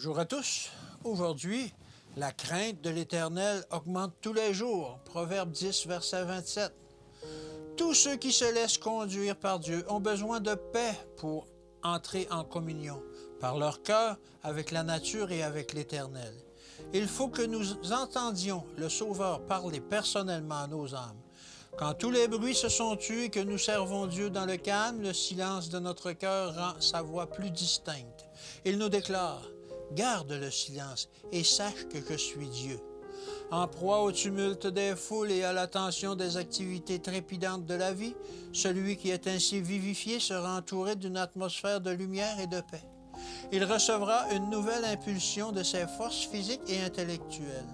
Bonjour à tous. Aujourd'hui, la crainte de l'Éternel augmente tous les jours. Proverbe 10, verset 27. Tous ceux qui se laissent conduire par Dieu ont besoin de paix pour entrer en communion, par leur cœur, avec la nature et avec l'Éternel. Il faut que nous entendions le Sauveur parler personnellement à nos âmes. Quand tous les bruits se sont tus et que nous servons Dieu dans le calme, le silence de notre cœur rend sa voix plus distincte. Il nous déclare « Garde le silence et sache que je suis Dieu ». En proie au tumulte des foules et à la tension des activités trépidantes de la vie, celui qui est ainsi vivifié sera entouré d'une atmosphère de lumière et de paix. Il recevra une nouvelle impulsion de ses forces physiques et intellectuelles.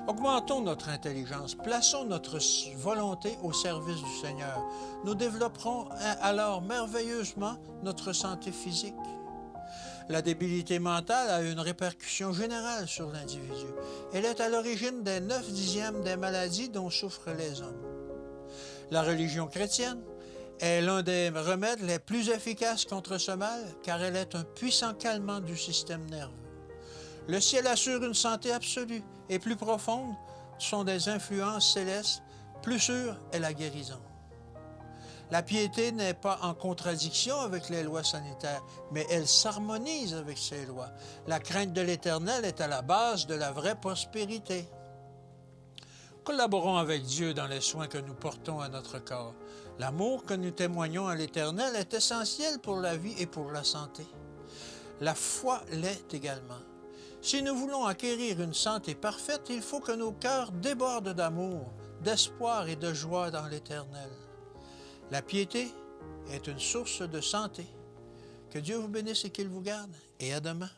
Augmentons notre intelligence, plaçons notre volonté au service du Seigneur. Nous développerons alors merveilleusement notre santé physique. La débilité mentale a une répercussion générale sur l'individu. Elle est à l'origine des 9/10 des maladies dont souffrent les hommes. La religion chrétienne est l'un des remèdes les plus efficaces contre ce mal, car elle est un puissant calmant du système nerveux. Le ciel assure une santé absolue et plus profonde sont des influences célestes, plus sûre est la guérison. La piété n'est pas en contradiction avec les lois sanitaires, mais elle s'harmonise avec ces lois. La crainte de l'Éternel est à la base de la vraie prospérité. Collaborons avec Dieu dans les soins que nous portons à notre corps. L'amour que nous témoignons à l'Éternel est essentiel pour la vie et pour la santé. La foi l'est également. Si nous voulons acquérir une santé parfaite, il faut que nos cœurs débordent d'amour, d'espoir et de joie dans l'Éternel. La piété est une source de santé. Que Dieu vous bénisse et qu'il vous garde. Et à demain.